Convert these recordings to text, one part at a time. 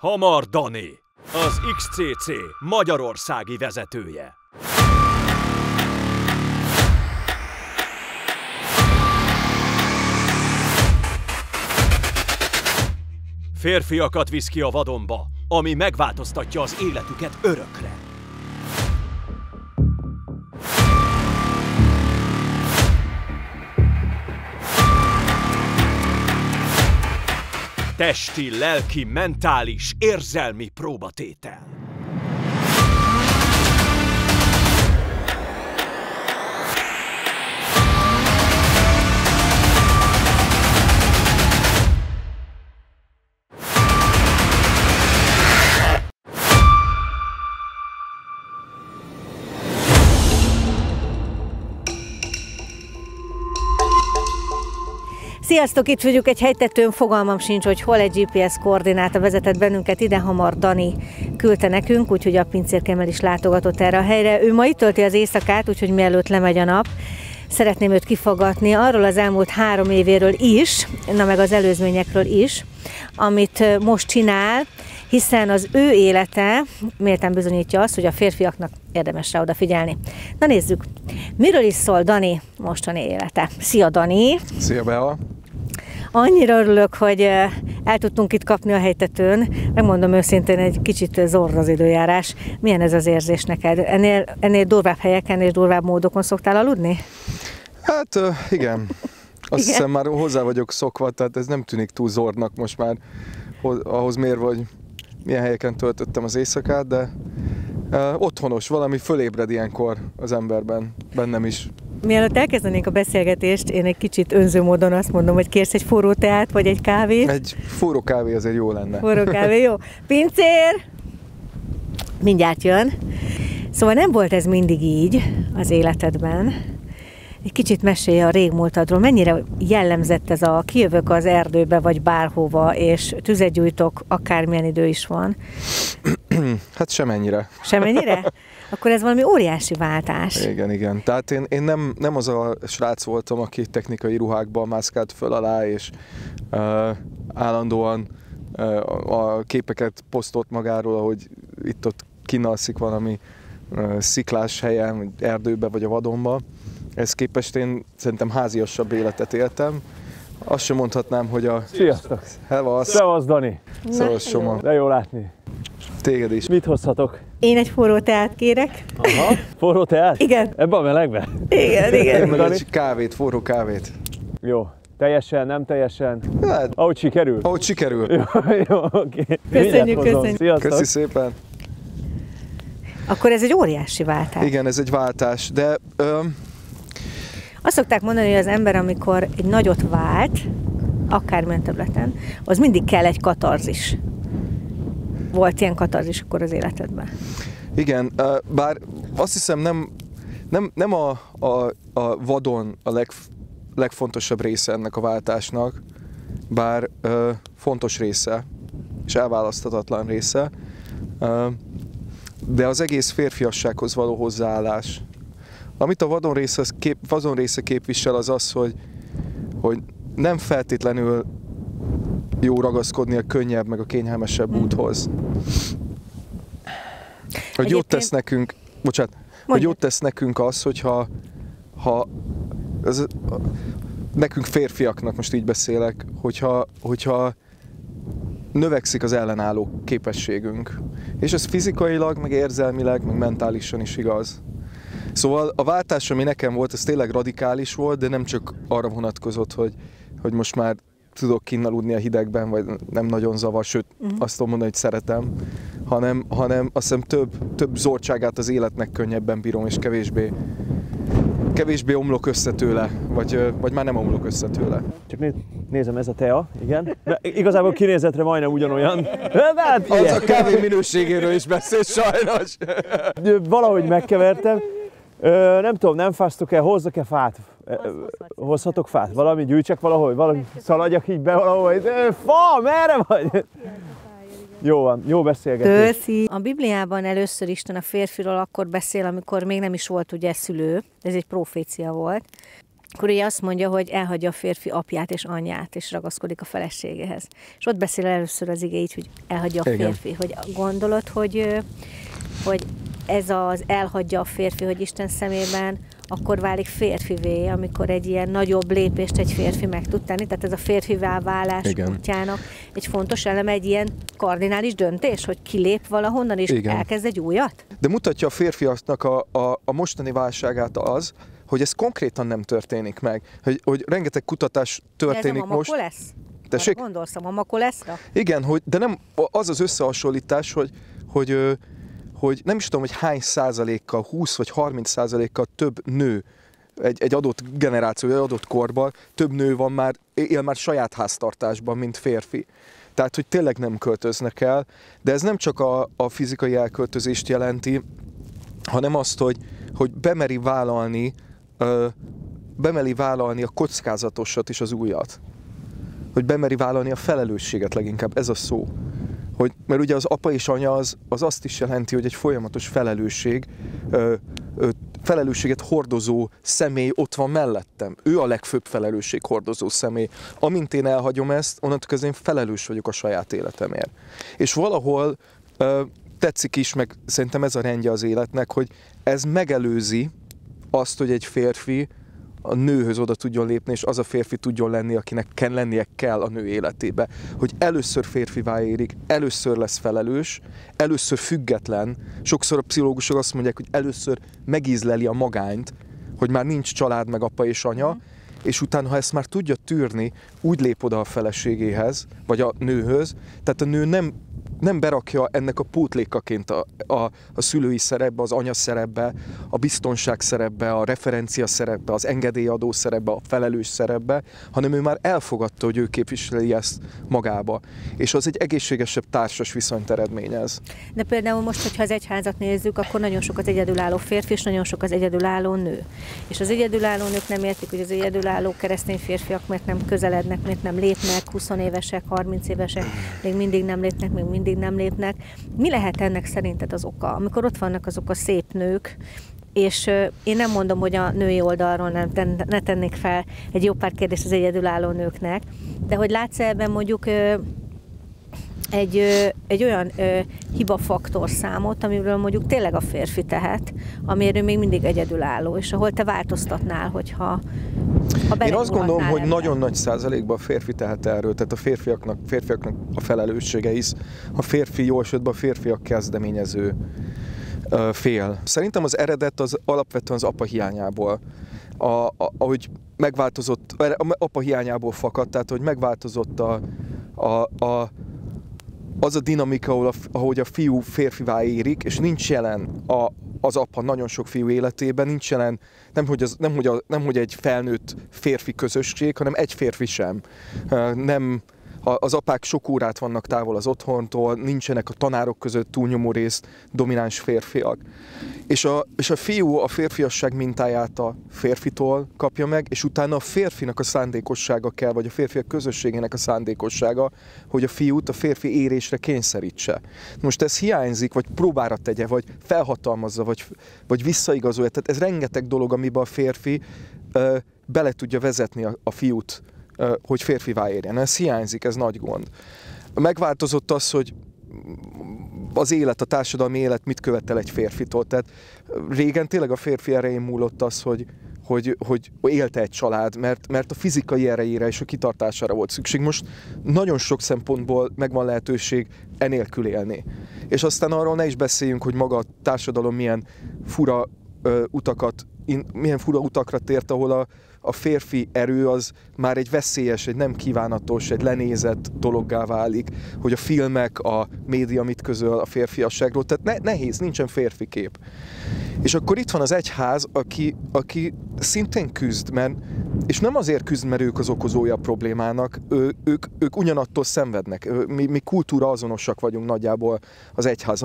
Hamar Dani, az XCC magyarországi vezetője. Férfiakat visz ki a vadonba, ami megváltoztatja az életüket örökre. Testi, lelki, mentális, érzelmi próbatétel. Sziasztok, itt vagyunk egy hegytetőn, fogalmam sincs, hogy hol. Egy GPS koordináta vezetett bennünket ide, Hamar Dani küldte nekünk, úgyhogy a pincérkemmel is látogatott erre a helyre. Ő ma itt tölti az éjszakát, úgyhogy mielőtt lemegy a nap, szeretném őt kifaggatni arról az elmúlt 3 évéről is, na meg az előzményekről is, amit most csinál, hiszen az ő élete méltán bizonyítja azt, hogy a férfiaknak érdemes rá odafigyelni. Na nézzük, miről is szól Dani mostani élete. Szia Dani! Szia Bea! Annyira örülök, hogy el tudtunk itt kapni a hegytetőn. Megmondom őszintén, egy kicsit zorra az időjárás. Milyen ez az érzés neked? Ennél durvább helyeken és durvább módokon szoktál aludni? Hát igen. Azt hiszem már hozzá vagyok szokva, tehát ez nem tűnik túl zornak most már ahhoz mérve, hogy milyen helyeken töltöttem az éjszakát, de otthonos, valami fölébred ilyenkor az emberben, bennem is. Mielőtt elkezdenénk a beszélgetést, én egy kicsit önző módon azt mondom, hogy kérsz egy forró teát, vagy egy kávét? Egy forró kávé azért jó lenne. Forró kávé, jó. Pincér! Mindjárt jön. Szóval nem volt ez mindig így az életedben. Egy kicsit mesélj a régmúltadról. Mennyire jellemzett ez a kijövök az erdőbe, vagy bárhova, és tüzet gyújtok, akármilyen idő is van? Hát semennyire. Semennyire? Akkor ez valami óriási váltás. Igen. Tehát én nem az a srác voltam, aki technikai ruhákban mászkált föl alá, és állandóan a képeket posztolt magáról, ahogy itt-ott kínalszik valami sziklás helyen, vagy erdőbe, vagy a vadonba. Ehhez képest én szerintem háziasabb életet éltem. Azt sem mondhatnám, hogy a... Sziasztok! Hevasz! Szevasz, Dani! Szevasz, Soma! De jó látni! Téged is! Mit hozhatok? Én egy forró teát kérek. Aha, forró teát? Igen. Ebben a melegben? Igen. Én meg egy kávét, forró kávét. Jó. Teljesen, nem teljesen? Hát, ahogy sikerül? Ahogy sikerül. Jó, oké. Köszönjük. Sziasztok! Köszi szépen! Akkor ez egy óriási váltás. Igen, ez egy váltás, de... Azt szokták mondani, hogy az ember, amikor egy nagyot vált, akármilyen területen, az mindig kell egy katarzis. Volt ilyen katarzis akkor az életedben? Igen, bár azt hiszem nem a vadon a legfontosabb része ennek a váltásnak, bár fontos része, és elválaszthatatlan része, de az egész férfiassághoz való hozzáállás. Amit a vadon része képvisel, az az, hogy nem feltétlenül jó ragaszkodni a könnyebb, meg a kényelmesebb úthoz. Hogy jót tesz nekünk, hogy jót tesz nekünk az, hogyha nekünk férfiaknak, most így beszélek, hogyha növekszik az ellenálló képességünk. És ez fizikailag, meg érzelmileg, meg mentálisan is igaz. Szóval a váltás, ami nekem volt, ez tényleg radikális volt, de nem csak arra vonatkozott, hogy most már tudok kinn aludni a hidegben, vagy nem nagyon zavar, sőt, azt tudom mondani, hogy szeretem, hanem azt hiszem több zordságát az életnek könnyebben bírom, és kevésbé omlok össze tőle, vagy már nem omlok össze tőle. Csak nézem, ez a tea, igen. De igazából kinézetre majdnem ugyanolyan. Hát, az a kávé minőségéről is beszél sajnos. Valahogy megkevertem. Nem tudom, nem fáztok-e, hozzak-e fát? Hozhatok fát? Valami gyűjtsek valahogy? Valami szaladjak így be valahogy? Fa, merre vagy? Jó van, jó beszélgetés. Köszi. A Bibliában először Isten a férfiról akkor beszél, amikor még nem is volt ugye szülő. Ez egy profécia volt. akkor ugye azt mondja, hogy elhagyja a férfi apját és anyját, és ragaszkodik a feleségéhez. És ott beszél először az ige így, hogy elhagyja a férfi. Hogy gondolod, hogy ez az elhagyja a férfi, hogy Isten szemében akkor válik férfivé, amikor egy ilyen nagyobb lépést egy férfi meg tud tenni. Tehát ez a férfivá válás útjának egy fontos eleme, egy ilyen kardinális döntés, hogy kilép valahonnan és elkezd egy újat? De mutatja a férfiaknak a mostani válságát az, hogy ez konkrétan nem történik meg. Hogy rengeteg kutatás történik ez a most. Lesz? Tessék? Gondolsz a Mamako leszre? Igen, de nem az az összehasonlítás, hogy nem is tudom, hogy hány százalékkal, 20 vagy 30%-kal több nő egy adott generáció, egy adott korban, több nő van él már saját háztartásban, mint férfi. Tehát, hogy tényleg nem költöznek el, de ez nem csak a fizikai elköltözést jelenti, hanem azt, hogy bemeri vállalni a kockázatosat és az újat. Hogy bemeri vállalni a felelősséget leginkább, ez a szó. Mert ugye az apa és anya az azt is jelenti, hogy egy folyamatos felelősséget hordozó személy ott van mellettem. Ő a legfőbb felelősséghordozó személy. Amint én elhagyom ezt, onnantól kezdve én felelős vagyok a saját életemért. És valahol tetszik is, meg szerintem ez a rendje az életnek, hogy ez megelőzi azt, hogy egy férfi a nőhöz oda tudjon lépni, és az a férfi tudjon lenni, akinek lennie kell a nő életébe. Hogy először férfivá érik, először lesz felelős, először független. Sokszor a pszichológusok azt mondják, hogy először megízleli a magányt, hogy már nincs család, meg apa és anya, és utána, ha ezt már tudja tűrni, úgy lép oda a feleségéhez, vagy a nőhöz, tehát a nő nem berakja ennek a pótlékaként a szülői szerepbe, az anya szerepbe, a biztonság szerepbe, a referencia szerepbe, az engedélyadó szerepbe, a felelős szerepbe, hanem ő már elfogadta, hogy ő képviseli ezt magába. És az egy egészségesebb társas viszonyt eredményez. De például most, hogyha az egyházat nézzük, akkor nagyon sok az egyedülálló férfi, és nagyon sok az egyedülálló nő. És az egyedülálló nők nem értik, hogy az egyedülálló keresztény férfiak miért nem közelednek, miért nem lépnek, 20 évesek, 30 évesek, még mindig nem lépnek, még mindig nem lépnek. Mi lehet ennek szerinted az oka? Amikor ott vannak azok a szép nők, és én nem mondom, hogy a női oldalról ne tennék fel egy jó pár kérdést az egyedülálló nőknek, de hogy látsz ebben mondjuk egy olyan hibafaktor számot, amiről mondjuk tényleg a férfi tehet, amiért ő még mindig egyedülálló, és ahol te változtatnál, hogyha én azt gondolom, hogy nagyon nagy százalékban a férfi tehet erről, tehát a férfiaknak a felelőssége is. A férfi jó esetben a férfiak kezdeményező fél. Szerintem az eredet az alapvetően az apa hiányából. Ahogy megváltozott, apa hiányából fakadt, tehát hogy megváltozott az a dinamika, ahogy a fiú férfivá érik, és nincs jelen az apa nagyon sok fiú életében, nincs jelen nem hogy egy felnőtt férfi közösség, hanem egy férfi sem. Az apák sok órát vannak távol az otthontól, nincsenek a tanárok között túlnyomó részt domináns férfiak. És a fiú a férfiasság mintáját a férfitól kapja meg, és utána a férfinak a szándékossága kell, vagy a férfiak közösségének a szándékossága, hogy a fiút a férfi érésre kényszerítse. Most ez hiányzik, vagy próbára tegye, vagy felhatalmazza, vagy visszaigazolja. Tehát ez rengeteg dolog, amiben a férfi bele tudja vezetni a fiút, hogy férfivá érjen. Ez hiányzik, ez nagy gond. Megváltozott az, hogy az élet, a társadalmi élet mit követel egy férfitól. Tehát régen tényleg a férfi erején múlott az, hogy élte egy család, mert a fizikai erejére és a kitartására volt szükség. Most nagyon sok szempontból megvan lehetőség enélkül élni. És aztán arról ne is beszéljünk, hogy maga a társadalom milyen fura utakra tért, ahol a férfi erő az már egy veszélyes, egy nem kívánatos, egy lenézett dologgá válik, hogy a filmek, a média mit közöl a férfiasságról, tehát nehéz, nincsen férfi kép. És akkor itt van az egyház, aki szintén küzd, és nem azért küzd, mert ők az okozója a problémának, ők ugyanattól szenvednek. Mi kultúra azonosak vagyunk nagyjából az egyház.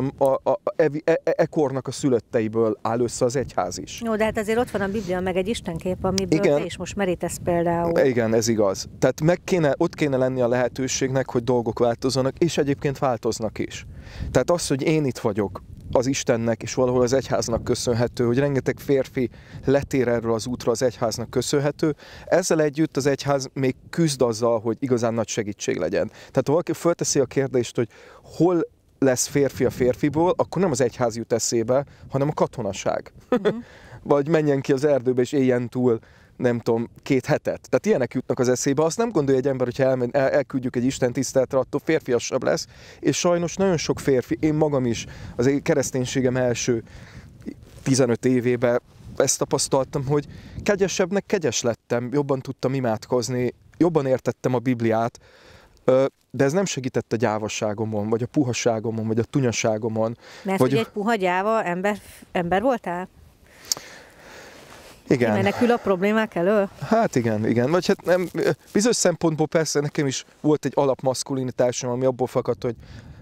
Kornak a szülötteiből áll össze az egyház is. Jó, de hát azért ott van a Biblia, meg egy istenkép, amiből te is most merítesz például. Igen, ez igaz. Tehát ott kéne lenni a lehetőségnek, hogy dolgok változzanak, és egyébként változnak is. Tehát az, hogy én itt vagyok, az Istennek és valahol az egyháznak köszönhető, hogy rengeteg férfi letér erről az útra, az egyháznak köszönhető. Ezzel együtt az egyház még küzd azzal, hogy igazán nagy segítség legyen. Tehát ha valaki fölteszi a kérdést, hogy hol lesz férfi a férfiból, akkor nem az egyház jut eszébe, hanem a katonaság. Vagy menjen ki az erdőbe és éljen túl, nem tudom, 2 hetet. Tehát ilyenek jutnak az eszébe. Azt nem gondolja egy ember, hogyha elküldjük egy Isten tiszteletre, attól férfiasabb lesz. És sajnos nagyon sok férfi, én magam is az én kereszténységem első 15 évében ezt tapasztaltam, hogy kegyesebbnek kegyes lettem, jobban tudtam imádkozni, jobban értettem a Bibliát, de ez nem segített a gyávaságomon, vagy a puhaságomon, vagy a tunyaságomon. Mert vagy hogy egy puha gyáva ember voltál? Igen. Menekül a problémák elől? Hát igen. Vagy hát nem, bizonyos szempontból persze nekem is volt egy alapmaszkulinitásom, ami abból fakadt, hogy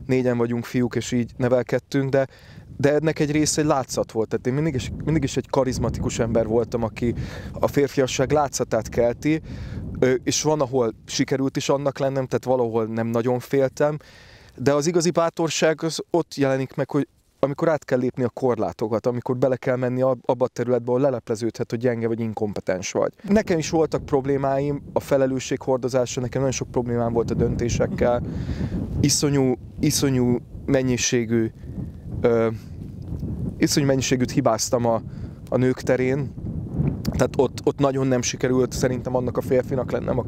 4-en vagyunk fiúk, és így nevelkedtünk, de ennek egy része egy látszat volt. Tehát én mindig is egy karizmatikus ember voltam, aki a férfiasság látszatát kelti, és van, ahol sikerült is annak lennem, tehát valahol nem nagyon féltem, de az igazi bátorság az ott jelenik meg, hogy amikor át kell lépni a korlátokat, amikor bele kell menni abba a területbe, ahol lelepleződhet, hogy gyenge vagy inkompetens vagy. Nekem is voltak problémáim a felelősséghordozása, nekem nagyon sok problémám volt a döntésekkel, iszonyú mennyiségűt hibáztam a nők terén, tehát ott nagyon nem sikerült szerintem annak a férfinak lennem,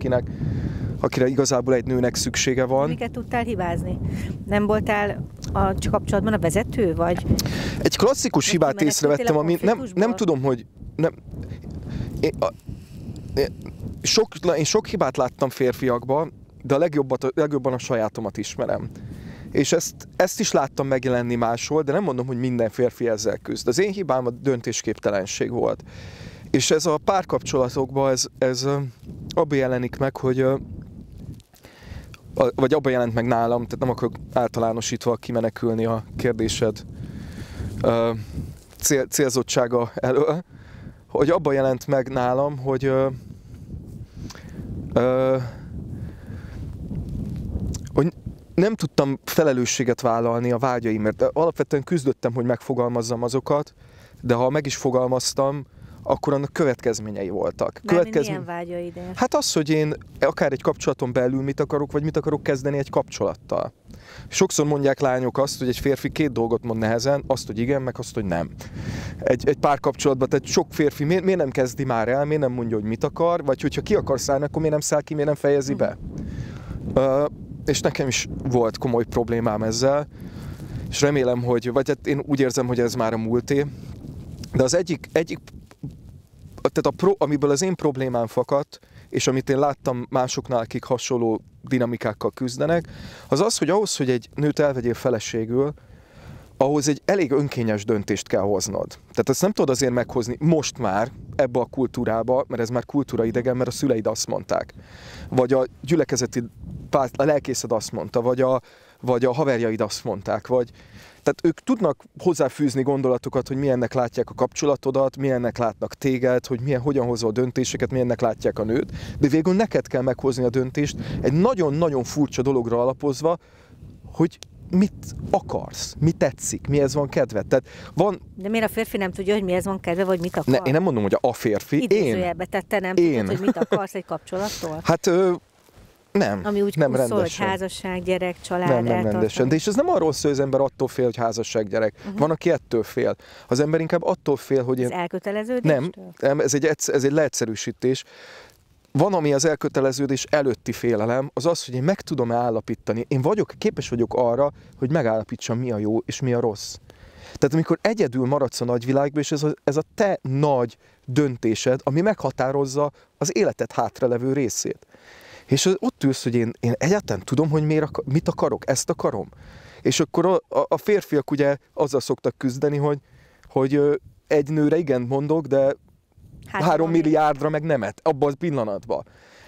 akire igazából egy nőnek szüksége van. Miket tudtál hibázni? Nem voltál a kapcsolatban a vezető, vagy? Egy klasszikus hibát észrevettem, ami nem tudom, hogy... Én sok hibát láttam férfiakban, de a legjobban a sajátomat ismerem. És ezt is láttam megjelenni máshol, de nem mondom, hogy minden férfi ezzel küzd. Az én hibám a döntésképtelenség volt. És ez a párkapcsolatokban, ez abban jelenik meg, hogy vagy abban jelent meg nálam, tehát nem akarok általánosítva kimenekülni a kérdésed célzottsága elől, hogy abban jelent meg nálam, hogy nem tudtam felelősséget vállalni a vágyaimért. Alapvetően küzdöttem, hogy megfogalmazzam azokat, de ha meg is fogalmaztam, akkor annak következményei voltak. Milyen vágyaid? Hát az, hogy én akár egy kapcsolaton belül mit akarok, vagy mit akarok kezdeni egy kapcsolattal. Sokszor mondják lányok azt, hogy egy férfi 2 dolgot mond nehezen, azt, hogy igen, meg azt, hogy nem. Egy párkapcsolatban, tehát sok férfi miért nem kezdi már el, miért nem mondja, hogy mit akar, vagy hogyha ki akar szállni, akkor miért nem száll ki, miért nem fejezi be. És nekem is volt komoly problémám ezzel, és remélem, vagy hát én úgy érzem, hogy ez már a múlté. De az egyik tehát amiből az én problémám fakadt, és amit én láttam másoknál, akik hasonló dinamikákkal küzdenek, az az, hogy ahhoz, hogy egy nőt elvegyél feleségül, ahhoz egy elég önkényes döntést kell hoznod. Tehát ezt nem tudod azért meghozni most már ebbe a kultúrába, mert ez már kultúraidegen, mert a szüleid azt mondták. Vagy a gyülekezeti a lelkészed azt mondta, vagy a haverjaid azt mondták, tehát ők tudnak hozzáfűzni gondolatokat, hogy milyennek látják a kapcsolatodat, milyennek látnak téged, hogy hogyan hozol a döntéseket, milyennek látják a nőt, de végül neked kell meghozni a döntést egy nagyon-nagyon furcsa dologra alapozva, hogy mit akarsz, mi tetszik, mihez van kedved. Tehát De miért a férfi nem tudja, hogy mihez van kedve, vagy mit akar? Én nem mondom, hogy a férfi. Idézőjelbe, tehát te nem tudod, hogy mit akarsz egy kapcsolattól? Hát nem. Ami úgy nem szól, hogy házasság, gyerek, család, nem rendesen. De és ez nem arról szól, hogy az ember attól fél, hogy házasság, gyerek. Van, aki ettől fél. Az ember inkább attól fél, hogy Ez elköteleződéstől? Nem, ez egy leegyszerűsítés. Van, ami az elköteleződés előtti félelem, az az, hogy én meg tudom állapítani. Én képes vagyok arra, hogy megállapítsam, mi a jó és mi a rossz. Tehát amikor egyedül maradsz a nagyvilágban, és ez a te nagy döntésed, ami meghatározza az életed hátralevő részét. És ott ülsz, hogy én egyáltalán tudom, hogy mit akarok, ezt akarom. És akkor a férfiak ugye azzal szoktak küzdeni, hogy egy nőre igen mondok, de 3 milliárdra meg nemet, abban a pillanatban.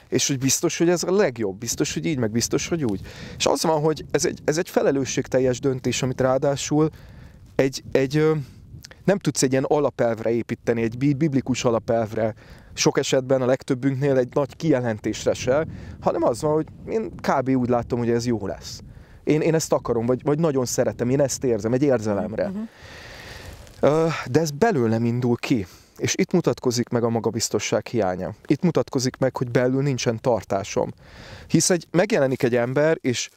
És hogy biztos, hogy ez a legjobb, biztos, hogy így, meg biztos, hogy úgy. És az van, hogy ez egy felelősségteljes döntés, amit ráadásul nem tudsz egy ilyen alapelvre építeni, egy biblikus alapelvre, sok esetben a legtöbbünknél egy nagy kijelentésre se, hanem az van, hogy én kb. Úgy látom, hogy ez jó lesz. Én ezt akarom, vagy nagyon szeretem, én ezt érzem, egy érzelemre. De ez belőlem indul ki. És itt mutatkozik meg a magabiztosság hiánya. Itt mutatkozik meg, hogy belül nincsen tartásom. Hisz megjelenik egy ember, és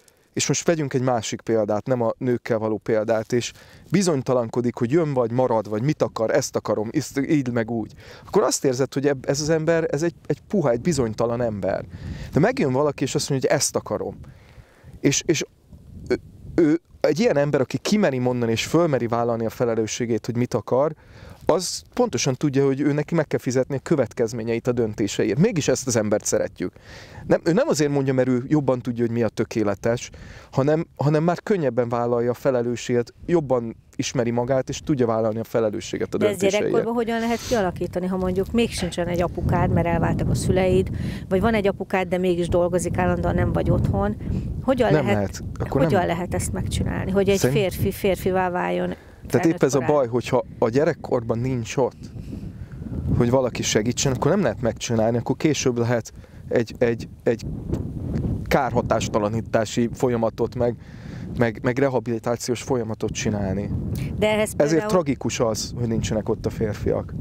most vegyünk egy másik példát, nem a nőkkel való példát, és bizonytalankodik, hogy jön vagy marad, vagy mit akar, ezt akarom, így meg úgy. Akkor azt érzed, hogy ez az ember, ez egy puha, egy bizonytalan ember. De megjön valaki, és azt mondja, hogy ezt akarom. És ő egy ilyen ember, aki kimeri mondani, és fölmeri vállalni a felelősségét, hogy mit akar, az pontosan tudja, hogy ő neki meg kell fizetni a következményeit a döntéseért. Mégis ezt az embert szeretjük. Ő nem azért mondja, mert ő jobban tudja, hogy mi a tökéletes, hanem már könnyebben vállalja a felelősséget, jobban ismeri magát, és tudja vállalni a felelősséget a döntéseiért. De ez gyerekkorban hogyan lehet kialakítani, ha mondjuk még sincsen egy apukád, mert elváltak a szüleid, vagy van egy apukád, de mégis dolgozik állandóan, nem vagy otthon. Hogyan lehet ezt megcsinálni, hogy egy férfi férfivá váljon? Tehát épp ez a baj, hogyha a gyerekkorban nincs ott, hogy valaki segítsen, akkor nem lehet megcsinálni, akkor később lehet egy kárhatástalanítási folyamatot, meg rehabilitációs folyamatot csinálni. De ezért tragikus az, hogy nincsenek ott a férfiak.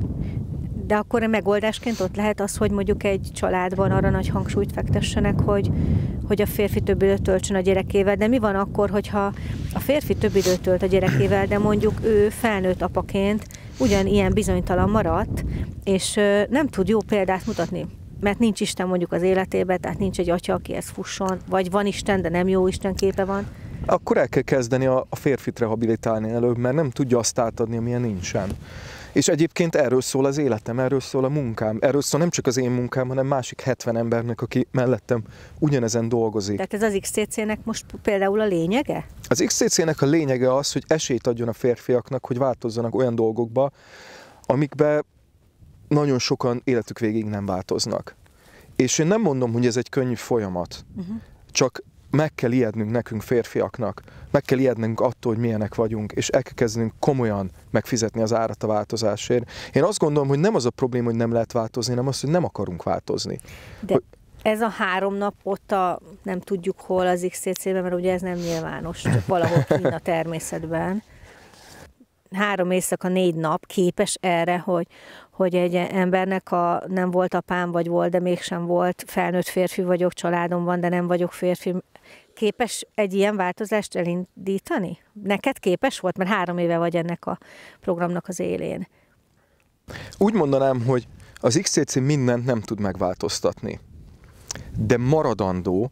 De akkor a megoldásként ott lehet az, hogy mondjuk egy családban arra nagy hangsúlyt fektessenek, hogy a férfi több időt töltsön a gyerekével. De mi van akkor, hogyha a férfi több időt tölt a gyerekével, de mondjuk ő felnőtt apaként ugyanilyen bizonytalan maradt, és nem tud jó példát mutatni? Mert nincs Isten mondjuk az életében, tehát nincs egy atya, akihez fusson, vagy van Isten, de nem jó Isten képe van. Akkor el kell kezdeni a férfit rehabilitálni előbb, mert nem tudja azt átadni, amilyen nincsen. És egyébként erről szól az életem, erről szól a munkám, erről szól nem csak az én munkám, hanem másik 70 embernek, aki mellettem ugyanezen dolgozik. Tehát ez az XCC-nek most például a lényege? Az XCC-nek a lényege az, hogy esélyt adjon a férfiaknak, hogy változzanak olyan dolgokba, amikbe nagyon sokan életük végig nem változnak. És én nem mondom, hogy ez egy könnyű folyamat, csak meg kell ijednünk nekünk férfiaknak, meg kell ijednünk attól, hogy milyenek vagyunk, és el kell kezdenünk komolyan megfizetni az árat a változásért. Én azt gondolom, hogy nem az a probléma, hogy nem lehet változni, hanem az, hogy nem akarunk változni. De ez a 3 nap ott nem tudjuk hol az XCC-ben, mert ugye ez nem nyilvános, csak valahol kint a természetben. 3 éjszaka 4 nap képes erre, hogy egy embernek nem volt apám, vagy volt, de mégsem volt, felnőtt férfi vagyok, családom van, de nem vagyok férfi. Képes egy ilyen változást elindítani? Neked képes volt? Mert 3 éve vagy ennek a programnak az élén. Úgy mondanám, hogy az XCC mindent nem tud megváltoztatni, de maradandó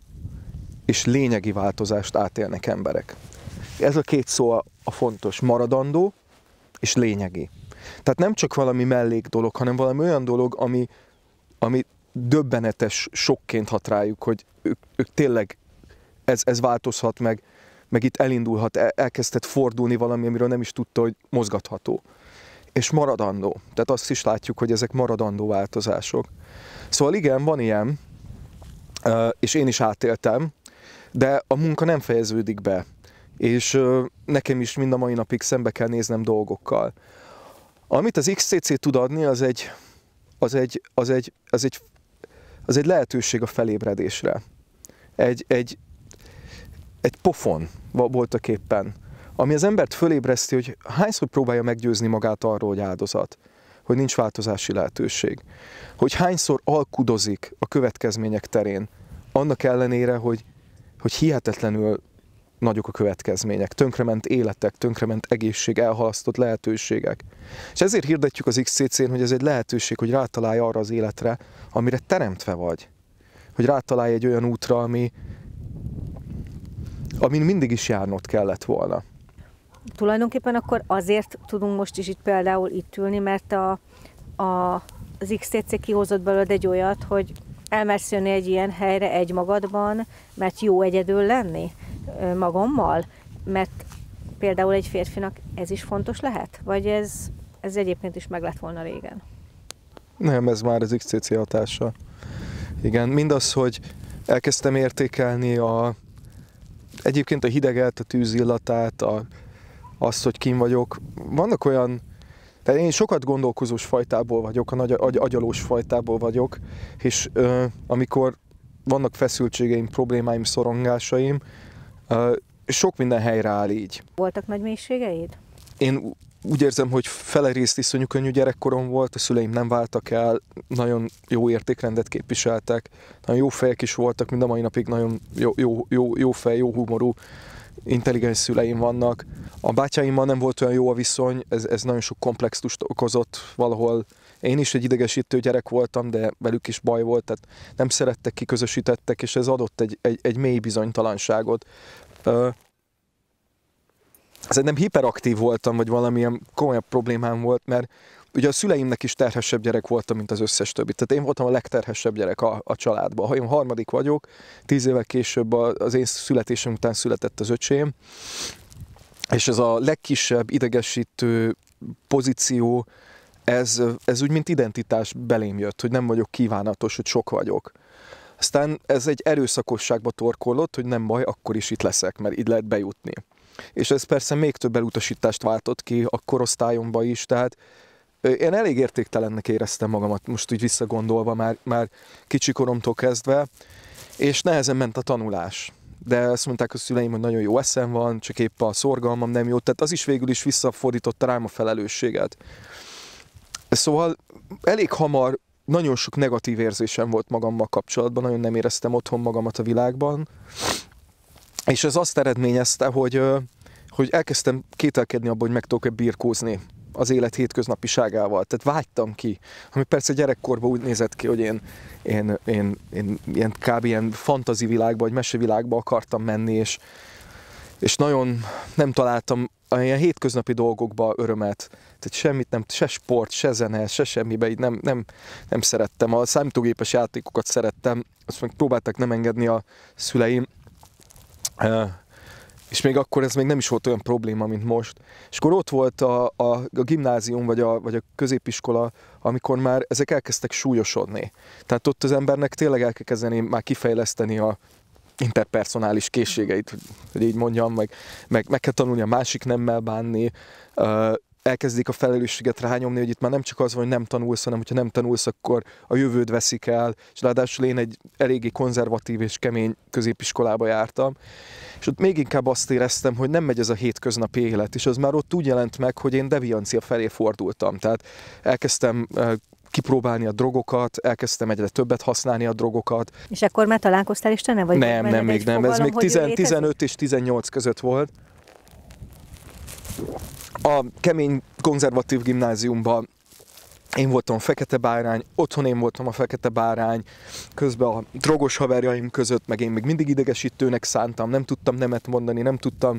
és lényegi változást átélnek emberek. Ez a 2 szó a fontos, maradandó és lényegi. Tehát nem csak valami mellék dolog, hanem valami olyan dolog, ami döbbenetes sokként hat rájuk, hogy ők tényleg ez változhat meg itt elindulhat, elkezdett fordulni valami, amiről nem is tudta, hogy mozgatható. És maradandó. Tehát azt is látjuk, hogy ezek maradandó változások. Szóval igen, van ilyen, és én is átéltem, de a munka nem fejeződik be. És nekem is mind a mai napig szembe kell néznem dolgokkal. Amit az XCC tud adni, az egy lehetőség a felébredésre. Egy pofon voltaképpen, ami az embert fölébreszti, hogy hányszor próbálja meggyőzni magát arról, hogy áldozat, hogy nincs változási lehetőség, hogy hányszor alkudozik a következmények terén, annak ellenére, hogy hihetetlenül nagyok a következmények, tönkrement életek, tönkrement egészség, elhalasztott lehetőségek. És ezért hirdetjük az XCC-n, hogy ez egy lehetőség, hogy rátalálj arra az életre, amire teremtve vagy. Hogy rátalálj egy olyan útra, amin mindig is járnod kellett volna. Tulajdonképpen akkor azért tudunk most is például itt ülni, mert az XCC kihozott belőled egy olyat, hogy elmersz jönni egy ilyen helyre egymagadban, mert jó egyedül lenni magammal, mert például egy férfinak ez is fontos lehet? Vagy ez egyébként is meg lett volna régen? Nem, ez már az XCC hatása. Igen, mindaz, hogy elkezdtem értékelni egyébként a hideget, a tűzillatát, azt, hogy kim vagyok. Vannak olyan, tehát én sokat gondolkozós fajtából vagyok, a nagy agyalós fajtából vagyok, és amikor vannak feszültségeim, problémáim, szorongásaim, sok minden helyre áll így. Voltak nagy mélységeid? Én úgy érzem, hogy fele részt iszonyú könnyű gyerekkorom volt, a szüleim nem váltak el, nagyon jó értékrendet képviseltek, nagyon jó fejek is voltak, mind a mai napig nagyon jó fej, jó humorú, intelligens szüleim vannak. A bátyáimmal nem volt olyan jó a viszony, ez nagyon sok komplexust okozott valahol. Én is egy idegesítő gyerek voltam, de velük is baj volt, tehát nem szerettek, kiközösítettek, és ez adott egy mély bizonytalanságot. Nem hiperaktív voltam, vagy valamilyen komolyabb problémám volt, mert ugye a szüleimnek is terhesebb gyerek voltam, mint az összes többi. Tehát én voltam a legterhesebb gyerek a családban. Ha én harmadik vagyok, 10 évvel később az én születésem után született az öcsém, és ez a legkisebb idegesítő pozíció, ez úgy, mint identitás belém jött, hogy nem vagyok kívánatos, hogy sok vagyok. Aztán ez egy erőszakosságba torkollott, hogy nem baj, akkor is itt leszek, mert így lehet bejutni. És ez persze még több elutasítást váltott ki a korosztályomba is, tehát én elég értéktelennek éreztem magamat, most úgy visszagondolva már kicsikoromtól kezdve, és nehezen ment a tanulás. De azt mondták a szüleim, hogy nagyon jó eszem van, csak épp a szorgalmam nem jó, tehát az is végül is visszafordította rám a felelősséget. Szóval elég hamar nagyon sok negatív érzésem volt magammal kapcsolatban, nagyon nem éreztem otthon magamat a világban, és ez azt eredményezte, hogy elkezdtem kételkedni abban, hogy meg tudok-e birkózni az élet hétköznapiságával. Tehát vágytam ki, ami persze gyerekkorban úgy nézett ki, hogy én ilyen kb. Ilyen fantazi világba, vagy mesevilágba akartam menni, és nagyon nem találtam ilyen hétköznapi dolgokba örömet. Tehát semmit nem, se sport, se zene, se semmibe, így nem szerettem. A számítógépes játékokat szerettem, azt meg próbáltak nem engedni a szüleim, és még akkor ez még nem is volt olyan probléma, mint most. És akkor ott volt a gimnázium, vagy a középiskola, amikor már ezek elkezdtek súlyosodni. Tehát ott az embernek tényleg el kell kezdeni már kifejleszteni a interpersonális készségeit, hogy így mondjam, meg kell tanulni a másik nemmel bánni, elkezdik a felelősséget rányomni, hogy itt már nem csak az van, hogy nem tanulsz, hanem hogyha nem tanulsz, akkor a jövőd veszik el, és ráadásul én egy eléggé konzervatív és kemény középiskolába jártam, és ott még inkább azt éreztem, hogy nem megy ez a hétköznapi élet, és az már ott úgy jelent meg, hogy én deviancia felé fordultam, tehát elkezdtem kipróbálni a drogokat, elkezdtem egyre többet használni a drogokat. És akkor már találkoztál Istennel? Vagy nem, még nem. Ez még 15 és 18 között volt. A kemény konzervatív gimnáziumban én voltam a fekete bárány, otthon én voltam a fekete bárány, közben a drogos haverjaim között, meg én még mindig idegesítőnek szántam, nem tudtam nemet mondani, nem tudtam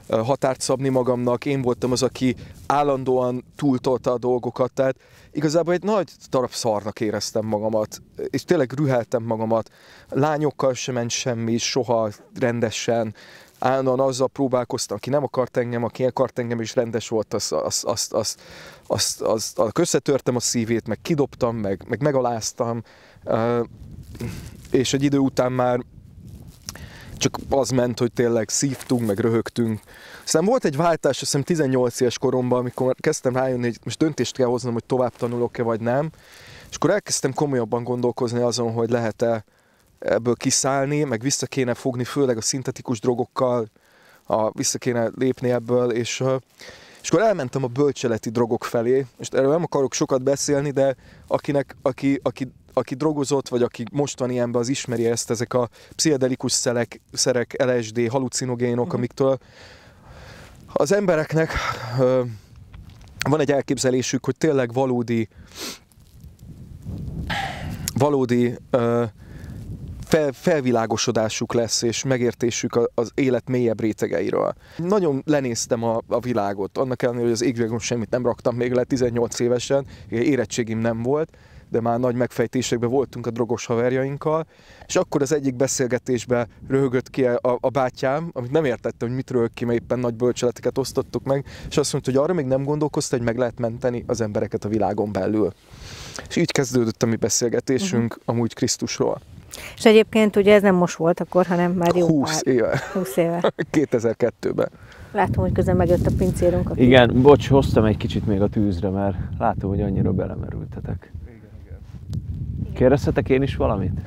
határt szabni magamnak, én voltam az, aki állandóan túltolta a dolgokat, tehát igazából egy nagy darab szarnak éreztem magamat, és tényleg rüheltem magamat, lányokkal sem ment semmi, soha rendesen, állandóan azzal próbálkoztam, aki nem akart engem, aki akart engem is rendes volt, azt összetörtem a szívét, meg kidobtam, meg megaláztam, és egy idő után már csak az ment, hogy tényleg szívtunk, meg röhögtünk. Aztán volt egy váltás, azt hiszem 18 éves koromban, amikor kezdtem rájönni, hogy most döntést kell hoznom, hogy tovább tanulok-e, vagy nem. És akkor elkezdtem komolyabban gondolkozni azon, hogy lehet-e ebből kiszállni, meg vissza kéne fogni, főleg a szintetikus drogokkal, vissza kéne lépni ebből, és akkor elmentem a bölcseleti drogok felé, és erről nem akarok sokat beszélni, de aki drogozott, vagy aki most van ilyenben, az ismeri ezt, ezek a pszichedelikus szerek, LSD, halucinogénok, amiktől az embereknek van egy elképzelésük, hogy tényleg valódi felvilágosodásuk lesz, és megértésük az élet mélyebb rétegeiről. Nagyon lenéztem a világot, annak ellenére, hogy az égvilágon semmit nem raktam még le 18 évesen, érettségim nem volt, de már nagy megfejtésekben voltunk a drogos haverjainkkal, és akkor az egyik beszélgetésben röhögött ki a bátyám, amit nem értettem, hogy mit röhög ki, mert éppen nagy bölcseleteket osztottuk meg, és azt mondta, hogy arra még nem gondolkozta, hogy meg lehet menteni az embereket a világon belül. És így kezdődött a mi beszélgetésünk amúgy Krisztusról. És egyébként ugye ez nem most volt akkor, hanem már jó 20 éve. 20 éve. 2002-ben. Látom, hogy közben megjött a pincérünk. Igen, bocs, hoztam egy kicsit még a tűzre, mert látom, hogy annyira belemerültetek. Kérdezhetek én is valamit?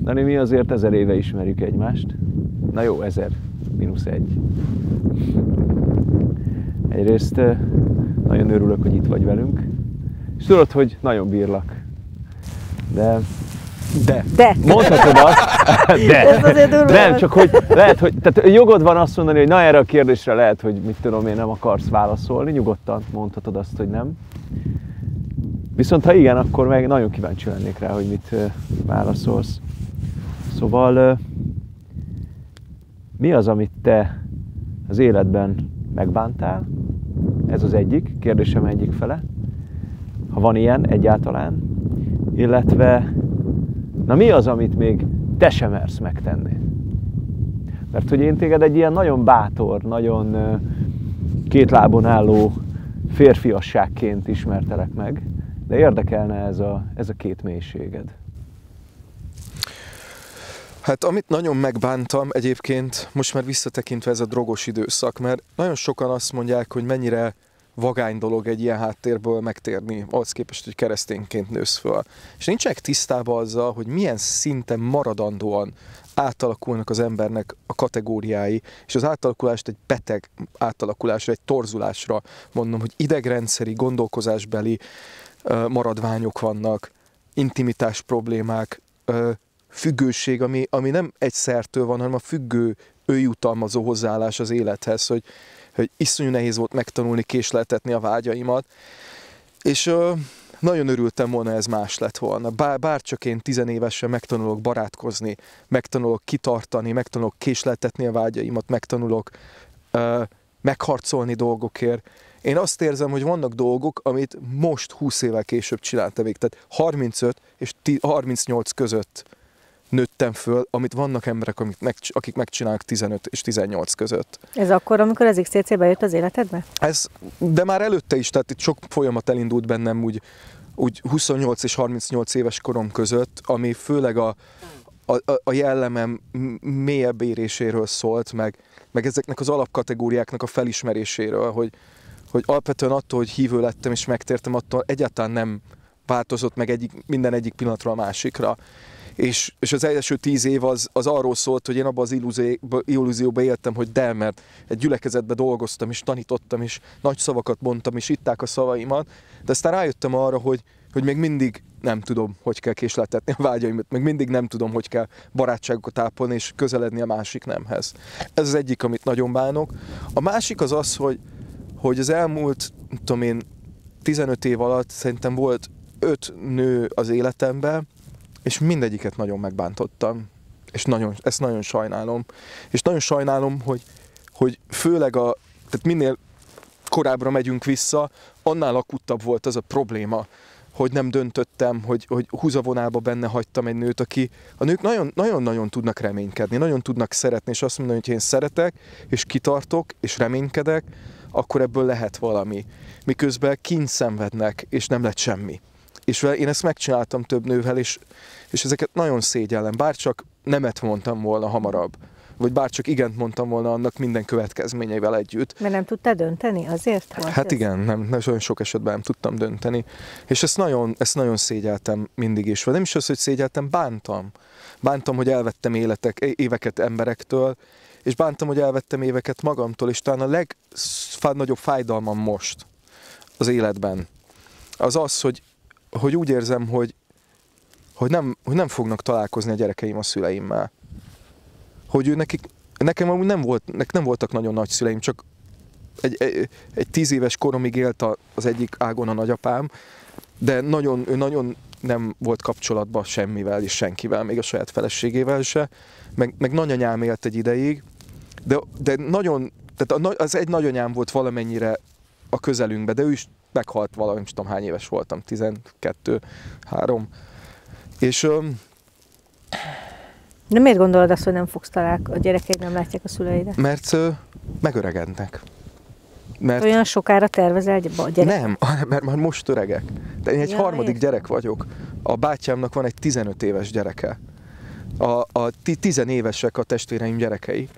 Dani, mi azért 1000 éve ismerjük egymást. Na jó, 1000. -1. Egyrészt nagyon örülök, hogy itt vagy velünk, és tudod, hogy nagyon bírlak. De. Mondhatod azt, de. Nem, csak hogy lehet, hogy tehát jogod van azt mondani, hogy na erre a kérdésre lehet, hogy mit tudom én, nem akarsz válaszolni, nyugodtan mondhatod azt, hogy nem. Viszont ha igen, akkor meg nagyon kíváncsi lennék rá, hogy mit válaszolsz. Szóval mi az, amit te az életben megbántál? Ez az egyik, kérdésem egyik fele. Ha van ilyen egyáltalán. Illetve, na mi az, amit még te sem mersz megtenni? Mert hogy én téged egy ilyen nagyon bátor, nagyon két lábon álló férfiasságként ismertelek meg, de érdekelne ez a két mélységed. Hát amit nagyon megbántam egyébként, most már visszatekintve ez a drogos időszak, mert nagyon sokan azt mondják, hogy mennyire vagány dolog egy ilyen háttérből megtérni, ahhoz képest, hogy keresztényként nősz föl. És nincsenek tisztában azzal, hogy milyen szinten maradandóan átalakulnak az embernek a kategóriái, és az átalakulást egy beteg átalakulásra, egy torzulásra mondom, hogy idegrendszeri, gondolkozásbeli maradványok vannak, intimitás problémák, függőség, ami nem egy szertől van, hanem a függő, önjutalmazó hozzáállás az élethez, hogy iszonyú nehéz volt megtanulni, késleltetni a vágyaimat, és nagyon örültem volna, ez más lett volna. Bár csak én 10 évesen megtanulok barátkozni, megtanulok kitartani, megtanulok késleltetni a vágyaimat, megtanulok megharcolni dolgokért. Én azt érzem, hogy vannak dolgok, amit most 20 évvel később csináltam végig. Tehát 35 és 38 között nőttem föl, amit vannak emberek, akik megcsinálnak 15 és 18 között. Ez akkor, amikor az XTC bejött az életedbe? De már előtte is, tehát itt sok folyamat elindult bennem úgy 28 és 38 éves korom között, ami főleg a jellemem mélyebb éréséről szólt, meg ezeknek az alapkategóriáknak a felismeréséről, hogy alapvetően attól, hogy hívő lettem és megtértem, attól egyáltalán nem változott meg minden egyik pillanatra a másikra. És az első 10 év az arról szólt, hogy én abban az illúzióban éltem, hogy mert egy gyülekezetben dolgoztam, és tanítottam, és nagy szavakat mondtam, és itták a szavaimat, de aztán rájöttem arra, hogy még mindig nem tudom, hogy kell késleltetni a vágyaimat, még mindig nem tudom, hogy kell barátságokat ápolni, és közeledni a másik nemhez. Ez az egyik, amit nagyon bánok. A másik az, hogy az elmúlt, tudom én, 15 év alatt szerintem volt 5 nő az életemben, és mindegyiket nagyon megbántottam, és ezt nagyon sajnálom. És nagyon sajnálom, hogy főleg tehát minél korábbra megyünk vissza, annál akuttabb volt az a probléma, hogy nem döntöttem, hogy húzavonálba benne hagytam egy nőt, a nők nagyon-nagyon tudnak reménykedni, nagyon tudnak szeretni, és azt mondani, hogy én szeretek, és kitartok, és reménykedek, akkor ebből lehet valami. Miközben kint szenvednek, és nem lett semmi. És én ezt megcsináltam több nővel, és ezeket nagyon szégyellem, bárcsak nemet mondtam volna hamarabb, vagy bárcsak igent mondtam volna annak minden következményeivel együtt. Mert nem tudtál dönteni azért? Hát igen, nem olyan sok esetben nem tudtam dönteni. És ezt nagyon szégyeltem mindig is. Nem is az, hogy szégyeltem, bántam. Bántam, hogy elvettem éveket emberektől, és bántam, hogy elvettem éveket magamtól, és talán a legnagyobb fájdalmam most az életben az, hogy úgy érzem, hogy nem fognak találkozni a gyerekeim a szüleimmel. Hogy nekem amúgy nem voltak nagyon nagy szüleim, csak egy 10 éves koromig élt az egyik ágon a nagyapám, de ő nagyon nem volt kapcsolatban semmivel és senkivel, még a saját feleségével se, meg nagyanyám élt egy ideig, de nagyon, tehát az egy nagyanyám volt valamennyire a közelünkben, de ő is meghalt valami, nem tudom hány éves voltam, 12, 3. És... De miért gondolod azt, hogy nem fogsz találkozni, a gyerekeid nem látják a szüleidet? Mert megöregednek. Mert... Olyan sokára tervezel a gyerek? Nem, mert már most öregek. De én egy harmadik gyerek vagyok. A bátyámnak van egy 15 éves gyereke. A 10 évesek a testvéreim gyerekei.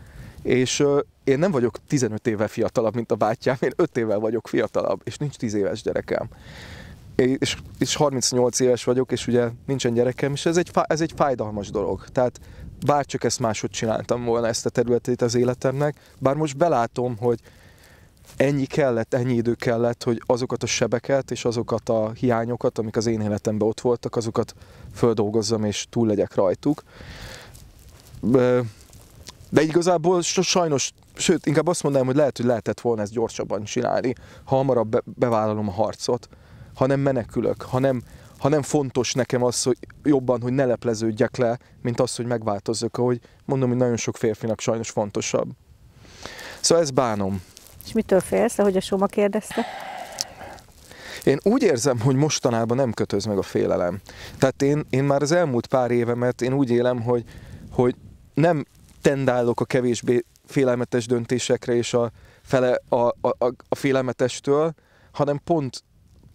És én nem vagyok 15 évvel fiatalabb, mint a bátyám, én 5 évvel vagyok fiatalabb, és nincs 10 éves gyerekem. És 38 éves vagyok, és ugye nincsen gyerekem, és ez egy fájdalmas dolog. Tehát bárcsak ezt máshogy csináltam volna ezt a területét az életemnek, bár most belátom, hogy ennyi idő kellett, hogy azokat a sebeket és azokat a hiányokat, amik az én életemben ott voltak, azokat földolgozzam és túl legyek rajtuk. De igazából sajnos, sőt, inkább azt mondanám, hogy lehetett volna ezt gyorsabban csinálni, ha hamarabb bevállalom a harcot, ha nem menekülök, ha nem fontos nekem az, hogy jobban, hogy ne lepleződjek le, mint az, hogy megváltozzak, ahogy mondom, hogy nagyon sok férfinak sajnos fontosabb. Szóval ezt bánom. És mitől félsz, ahogy a Soma kérdezte? Én úgy érzem, hogy mostanában nem kötöz meg a félelem. Tehát én már az elmúlt pár évemet én úgy élem, hogy nem tendálok a kevésbé félelmetes döntésekre és a félelmetestől, hanem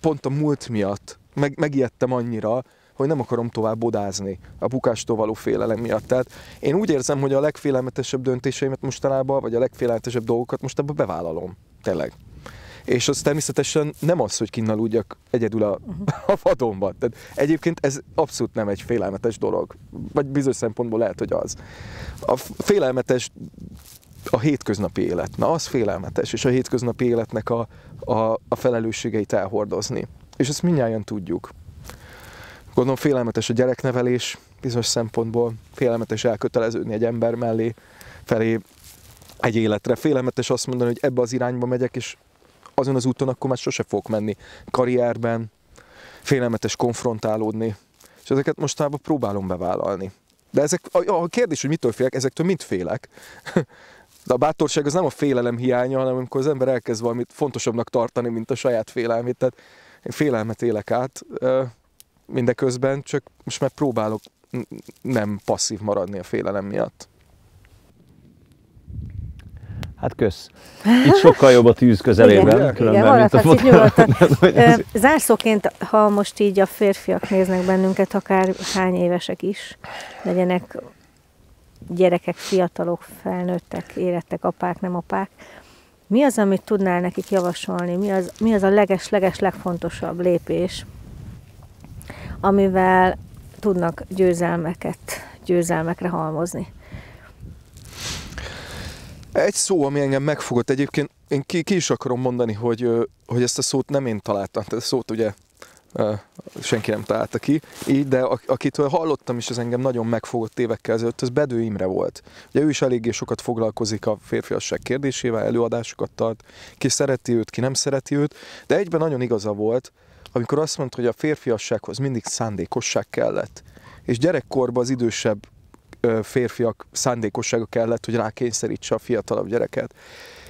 pont a múlt miatt megijedtem annyira, hogy nem akarom tovább odázni a bukástól való félelem miatt. Tehát én úgy érzem, hogy a legfélelmetesebb döntéseimet mostanában, vagy a legfélelmetesebb dolgokat most ebbe bevállalom. Tényleg. És az természetesen nem az, hogy kinnaludjak egyedül a vadonban. Tehát egyébként ez abszolút nem egy félelmetes dolog. Vagy bizonyos szempontból lehet, hogy az. A félelmetes a hétköznapi élet. Na, az félelmetes, és a hétköznapi életnek a felelősségeit elhordozni. És ezt mindnyájan tudjuk. Gondolom félelmetes a gyereknevelés bizonyos szempontból, félelmetes elköteleződni egy ember felé egy életre. Félelmetes azt mondani, hogy ebbe az irányba megyek, és azon az úton akkor már sose fogok menni. Karrierben, félelmetes konfrontálódni. És ezeket mostanában próbálom bevállalni. De a kérdés, hogy mitől félek, ezektől mind félek. De a bátorság az nem a félelem hiánya, hanem amikor az ember elkezd valamit fontosabbnak tartani, mint a saját félelmét. Tehát én félelmet élek át mindeközben, csak most már próbálok nem passzív maradni a félelem miatt. Hát kösz. Itt sokkal jobb a tűz közelében. Igen, nyugodtan. Zárszóként, ha most így a férfiak néznek bennünket, akár hány évesek is, legyenek gyerekek, fiatalok, felnőttek, érettek, apák, nem apák, mi az, amit tudnál nekik javasolni? Mi az a leges legfontosabb lépés, amivel tudnak győzelmekre halmozni? Egy szó, ami engem megfogott egyébként, én ki is akarom mondani, hogy ezt a szót nem én találtam, tehát a szót ugye senki nem találta ki, így, de akitől hallottam is, az engem nagyon megfogott évekkel ezelőtt, az Bedő Imre volt. Ugye ő is eléggé sokat foglalkozik a férfiasság kérdésével, előadásokat tart, ki szereti őt, ki nem szereti őt, de egyben nagyon igaza volt, amikor azt mondta, hogy a férfiassághoz mindig szándékosság kellett. És gyerekkorban az idősebb férfiak szándékossága kellett, hogy rákényszerítse a fiatalabb gyereket.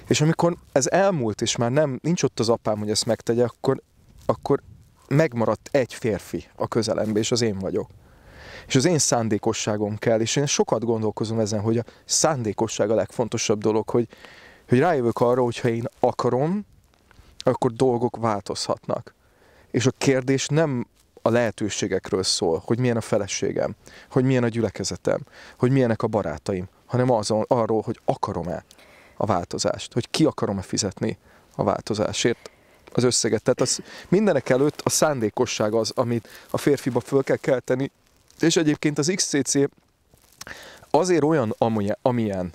És amikor ez elmúlt, és már nincs ott az apám, hogy ezt megtegye, akkor megmaradt egy férfi a közelembe, és az én vagyok. És az én szándékosságom kell, és én sokat gondolkozom ezen, hogy a szándékosság a legfontosabb dolog, hogy rájövök arra, hogyha én akarom, akkor dolgok változhatnak. És a kérdés nem a lehetőségekről szól, hogy milyen a feleségem, hogy milyen a gyülekezetem, hogy milyenek a barátaim, hanem arról, hogy akarom-e a változást, hogy ki akarom-e fizetni a változásért az összeget. Tehát mindenek előtt a szándékosság az, amit a férfiba föl kell kelteni, és egyébként az XCC azért olyan, amilyen,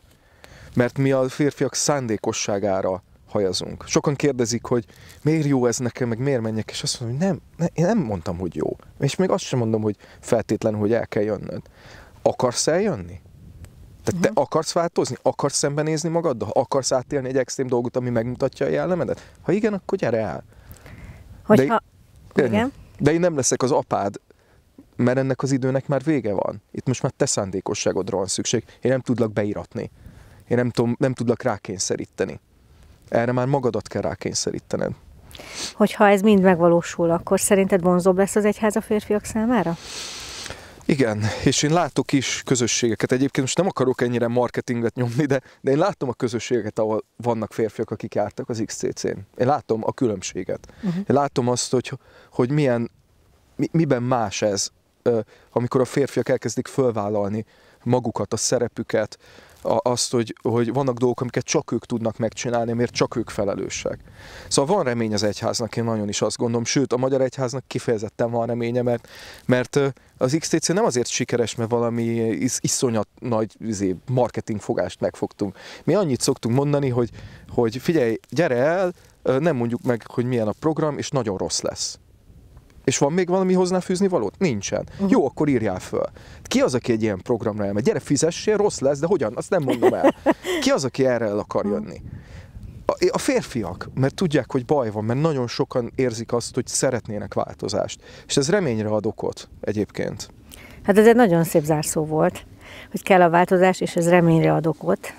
mert mi a férfiak szándékosságára hajazunk. Sokan kérdezik, hogy miért jó ez nekem, meg miért menjek, és azt mondom, hogy én nem mondtam, hogy jó. És még azt sem mondom, hogy feltétlenül, hogy el kell jönnöd. Akarsz eljönni? Tehát te akarsz változni? Akarsz szembenézni magaddal? Akarsz átélni egy extrém dolgot, ami megmutatja a jellemedet? Ha igen, akkor gyere el. De én nem leszek az apád, mert ennek az időnek már vége van. Itt most már te szándékosságodra van szükség. Én nem tudlak beíratni. Én nem tudlak rákényszeríteni. Erre már magadat kell rákényszerítened. Hogyha ez mind megvalósul, akkor szerinted vonzóbb lesz az egyház a férfiak számára? Igen, és én látok is közösségeket. Egyébként most nem akarok ennyire marketinget nyomni, de én látom a közösségeket, ahol vannak férfiak, akik jártak az XCC-n. Én látom a különbséget. Én látom azt, hogy miben más ez, amikor a férfiak elkezdik fölvállalni magukat, a szerepüket, azt, hogy vannak dolgok, amiket csak ők tudnak megcsinálni, mert csak ők felelősek. Szóval van remény az egyháznak, én nagyon is azt gondolom, sőt a Magyar Egyháznak kifejezetten van reménye, mert az XTC nem azért sikeres, mert valami iszonyat nagy marketingfogást megfogtunk. Mi annyit szoktunk mondani, hogy figyelj, gyere el, nem mondjuk meg, hogy milyen a program, és nagyon rossz lesz. És van még valami hozzáfűzni valót? Nincsen. Jó, akkor írjál föl. Ki az, aki egy ilyen programra elmegy? Gyere, fizessél, rossz lesz, de hogyan? Azt nem mondom el. Ki az, aki erre el akar jönni? A férfiak, mert tudják, hogy baj van, mert nagyon sokan érzik azt, hogy szeretnének változást. És ez reményre ad okot egyébként. Hát ez egy nagyon szép zárszó volt, hogy kell a változás, és ez reményre ad okot.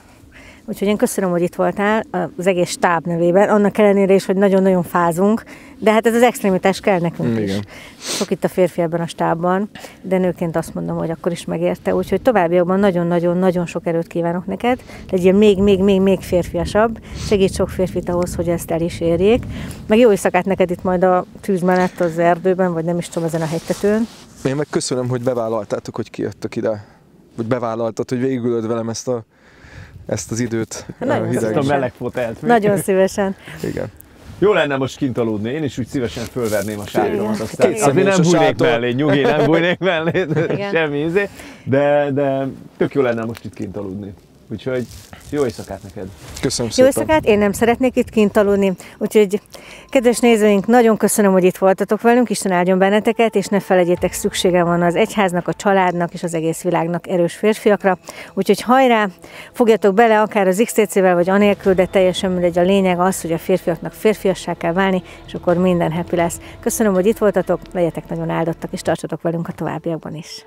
Úgyhogy én köszönöm, hogy itt voltál az egész stáb nevében, annak ellenére is, hogy nagyon-nagyon fázunk, de hát ez az extrémitás kell nekünk is. Sok itt a férfi ebben a stábban, de nőként azt mondom, hogy akkor is megérte, úgyhogy továbbiakban nagyon-nagyon sok erőt kívánok neked, legyél még férfiasabb, segíts sok férfit ahhoz, hogy ezt el is érjék, meg jó éjszakát neked itt majd a tűz mellett az erdőben, vagy nem is tudom, ezen a hegytetőn. Én meg köszönöm, hogy bevállaltátok, hogy kijöttök ide, hogy bevállaltad, hogy végigülöd velem ezt az időt. Ezt a meleg fotelt. Nagyon szívesen. Igen. Jó lenne most kint aludni, én is úgy szívesen fölverném a sátomat, aztán Két azért nem személyes a bújnék sátor. mellé, nyugi, nem bújnék mellé, semmi ízé, de tök jó lenne most itt kint aludni. Úgyhogy jó éjszakát neked! Köszönöm Jó szépen! éjszakát, én nem szeretnék itt kint aludni, úgyhogy kedves nézőink, nagyon köszönöm, hogy itt voltatok velünk, Isten áldjon benneteket, és ne felejtjétek, szüksége van az egyháznak, a családnak és az egész világnak erős férfiakra, úgyhogy hajrá, fogjatok bele akár az XTC-vel vagy anélkül, de teljesen mindegy, a lényeg az, hogy a férfiaknak férfiassá kell válni, és akkor minden happy lesz. Köszönöm, hogy itt voltatok, legyetek nagyon áldottak, és tartsatok velünk a továbbiakban is.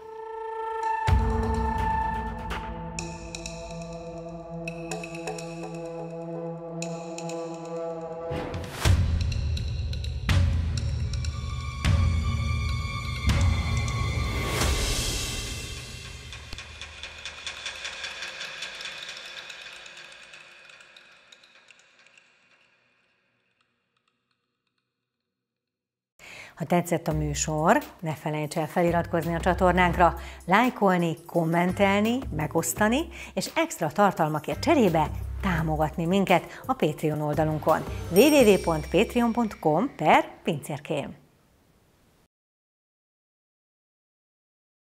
Ha tetszett a műsor, ne felejts el feliratkozni a csatornánkra, lájkolni, kommentelni, megosztani, és extra tartalmakért cserébe támogatni minket a Patreon oldalunkon www.patreon.com/pincérkém.